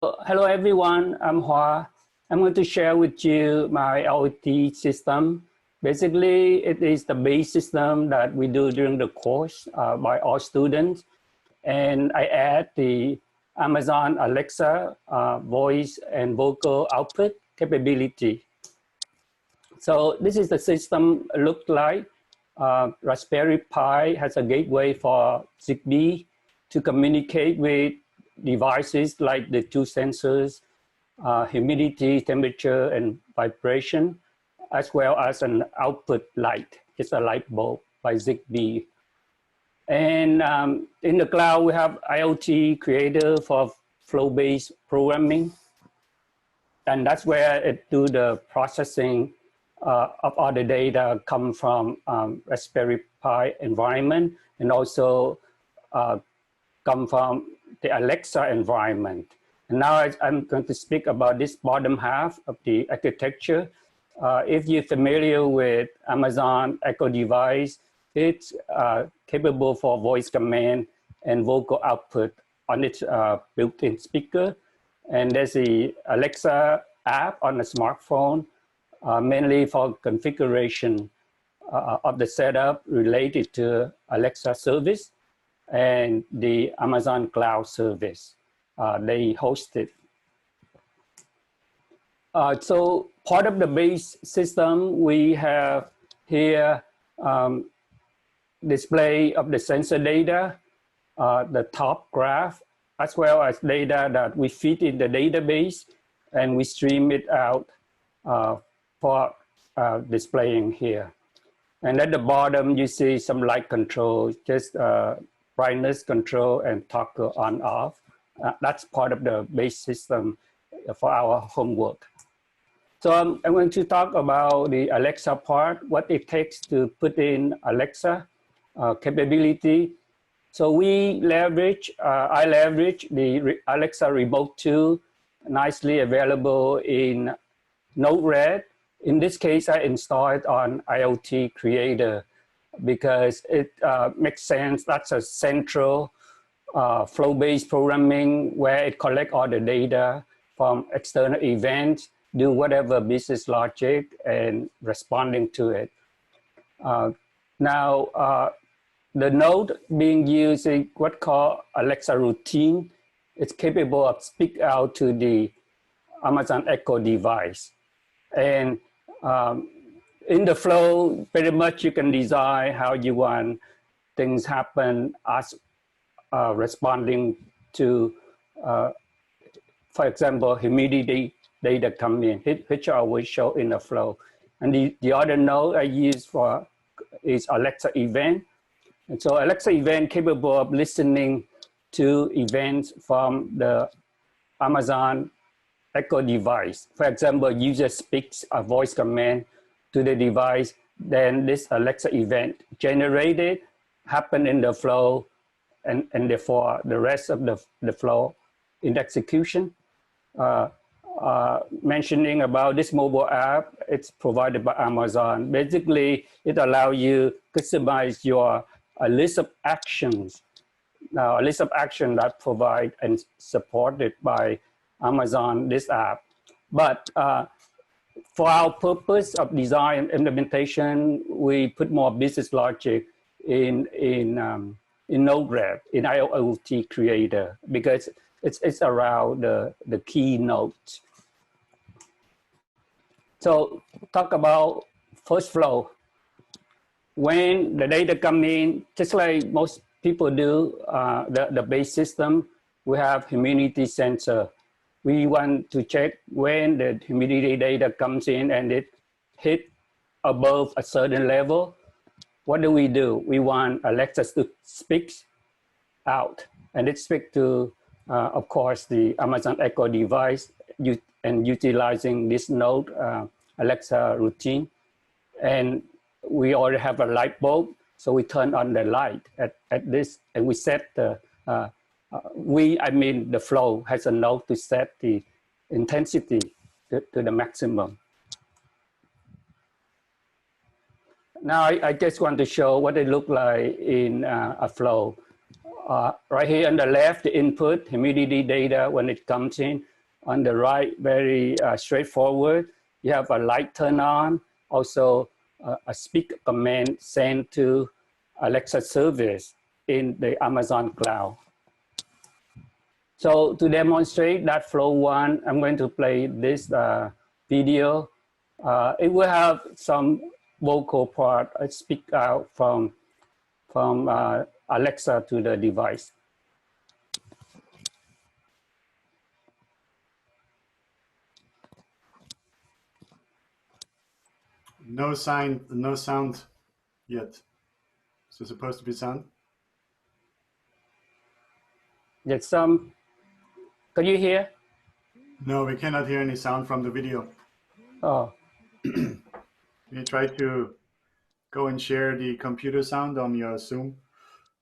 Hello everyone, I'm Hoa. I'm going to share with you my IoT system. Basically, it is the base system that we do during the course by all students. And I add the Amazon Alexa voice and vocal output capability. So this is the system look like. Raspberry Pi has a gateway for Zigbee to communicate with devices like the two sensors, humidity, temperature, and vibration, as well as an output light. It's a light bulb by Zigbee. And in the cloud, we have IoT Creator for flow-based programming. And that's where it do the processing of all the data come from Raspberry Pi environment and also come from the Alexa environment. And now I'm going to speak about this bottom half of the architecture. If you're familiar with Amazon Echo device, it's capable for voice command and vocal output on its built-in speaker. And there's the Alexa app on the smartphone, mainly for configuration of the setup related to Alexa service and the Amazon Cloud service. They host it. So part of the base system, we have here display of the sensor data, the top graph, as well as data that we feed in the database, and we stream it out for displaying here. And at the bottom, you see some light control, just brightness control and toggle on off. That's part of the base system for our homework. So I'm going to talk about the Alexa part, what it takes to put in Alexa capability. So we leverage, I leverage the Alexa Remote 2, nicely available in Node-RED. In this case, I installed it on IoT Creator because it makes sense. That's a central flow-based programming where it collects all the data from external events, do whatever business logic and responding to it. Now, the node being used is what's called Alexa routine. It's capable of speak out to the Amazon Echo device. And in the flow, pretty much you can design how you want things happen as responding to, for example, humidity data come in, which I will show in the flow. And the other node I use for is Alexa event. And so Alexa event capable of listening to events from the Amazon Echo device. For example, user speaks a voice command to the device, then this Alexa event generated, happen in the flow, and therefore the rest of the flow in execution. Mentioning about this mobile app, it's provided by Amazon. Basically, it allows you to customize your list of actions. Now, a list of actions that provide and supported by Amazon, this app. But for our purpose of design and implementation, we put more business logic in Node-RED, in IoT Creator, because it's around the key nodes. So talk about first flow. When the data come in, just like most people do, the base system, we have humidity sensor. We want to check when the humidity data comes in and it hit above a certain level. What do? We want Alexa to speak out, and it speaks to, of course, the Amazon Echo device and utilizing this node Alexa routine. And we already have a light bulb, so we turn on the light at this, and we set the, the flow has a node to set the intensity to the maximum. Now I just want to show what it looks like in a flow. Right here on the left, the input, humidity data when it comes in. On the right, very straightforward. You have a light turn on, also a speak command sent to Alexa service in the Amazon cloud. So to demonstrate that flow one, I'm going to play this video. It will have some vocal part. I speak out from Alexa to the device. No sign, no sound yet. Is there supposed to be sound? There's some. Can you hear? No, we cannot hear any sound from the video. Oh. Can you try to go and share the computer sound on your Zoom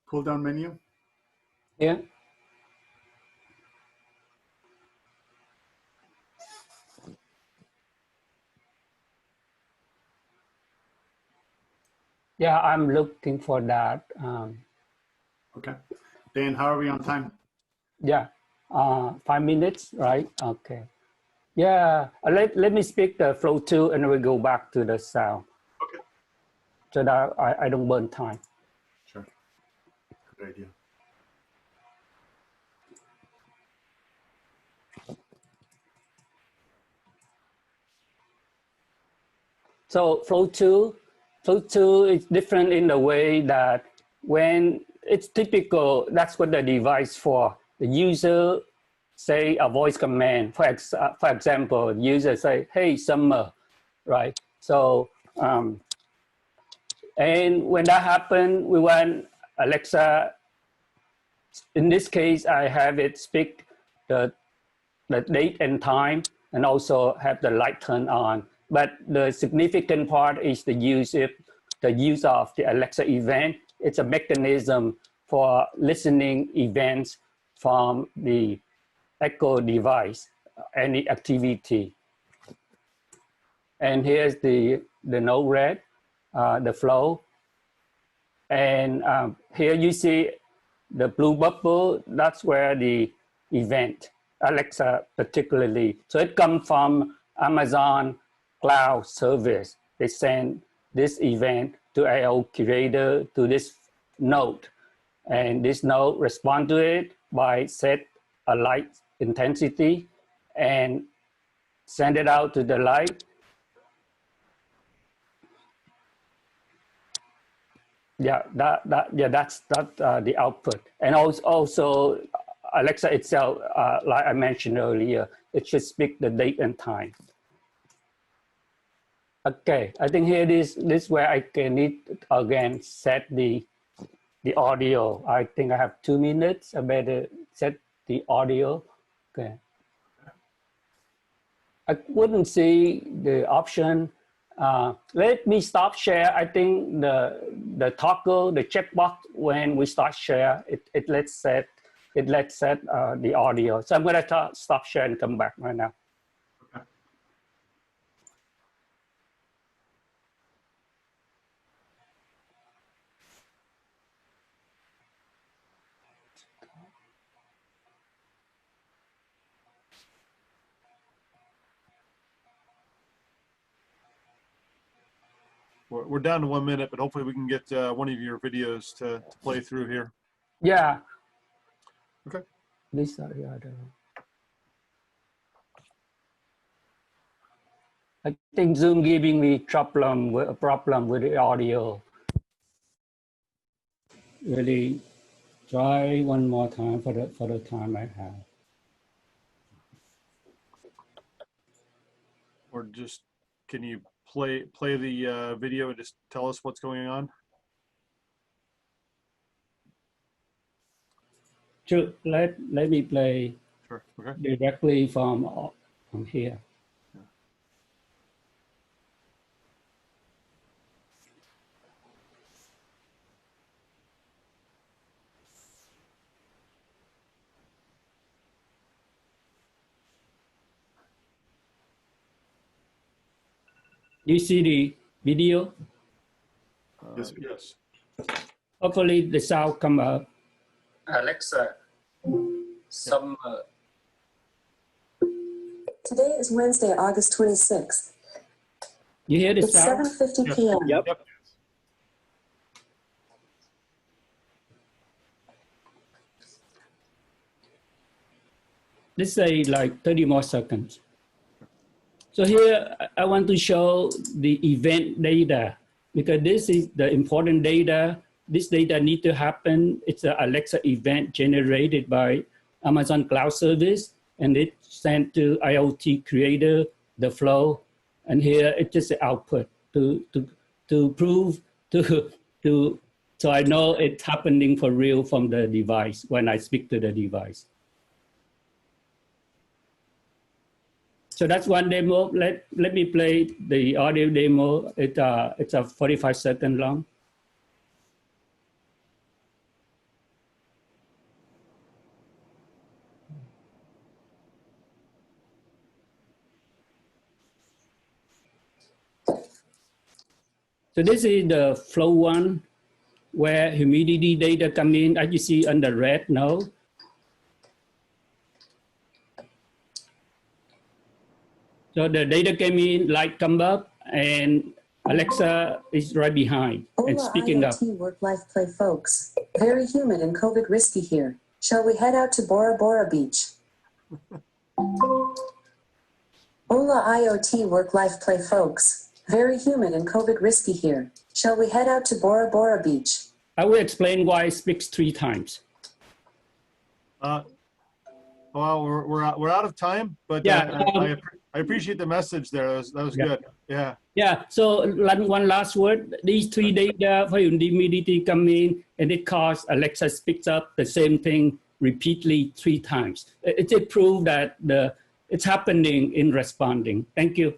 pull-down menu? Yeah. Yeah, I'm looking for that. Okay. Dan, how are we on time? Yeah, 5 minutes, right? Okay. Yeah, let me speak the flow two and we go back to the sound. Okay. So that I don't burn time. Sure. Good idea. So flow two is different in the way that when it's typical, that's what the device for. The user say a voice command. For example, user say, "Hey, summer," right? So and when that happened, we want Alexa. In this case, I have it speak the date and time, and also have the light turn on. But the significant part is the use of the Alexa event. It's a mechanism for listening events from the Echo device, any activity. And here's the node-RED, the flow. And here you see the blue bubble, that's where the event, Alexa particularly. So it comes from Amazon cloud service. They send this event to IoT Creator to this node. And this node responds to it by set a light intensity and send it out to the light. Yeah, that's the output. And also Alexa itself, like I mentioned earlier, it should speak the date and time. Okay, I think here this where I can need again set the audio. I think I have 2 minutes. I better set the audio. Okay. I wouldn't see the option. Let me stop share. I think the toggle, the checkbox when we start share, it lets set the audio. So I'm gonna stop share and come back right now. Okay. We're down to 1 minute, but hopefully we can get one of your videos to play through here. Yeah. Okay. This are the other. I think Zoom giving me a problem with the audio. Really try one more time for the time I have. Or just, can you play the video and just tell us what's going on? Sure, let me play. Sure. Okay. Directly from here. Yeah. You see the video? Yes. Yes. Hopefully the sound come up. Alexa, summer. Today is Wednesday, August 26th. You hear the It's sound? 7:50 p.m. Yep. Yep. Let's say like 30 more seconds. So here I want to show the event data because this is the important data. This data need to happen. It's an Alexa event generated by Amazon Cloud Service, and it's sent to IoT Creator, the flow, and here it's just the output to prove so I know it's happening for real from the device when I speak to the device. So that's one demo. Let me play the audio demo. It's a 45-second long. So this is the flow one, where humidity data come in, as you see under red now. So the data came in, light come up, and Alexa is right behind and speaking up. IoT work life play folks. Very humid and COVID risky here. Shall we head out to Bora Bora Beach? Hola IoT work life play folks. Very humid and COVID risky here. Shall we head out to Bora Bora Beach? I will explain why it speaks 3 times. Well, we're out of time, but Yeah, I appreciate the message there. That was good. Yeah. Yeah, so one last word. These 3 data for humidity come in, and it causes Alexa speaks up the same thing repeatedly 3 times. It's a proof that it's happening in responding. Thank you.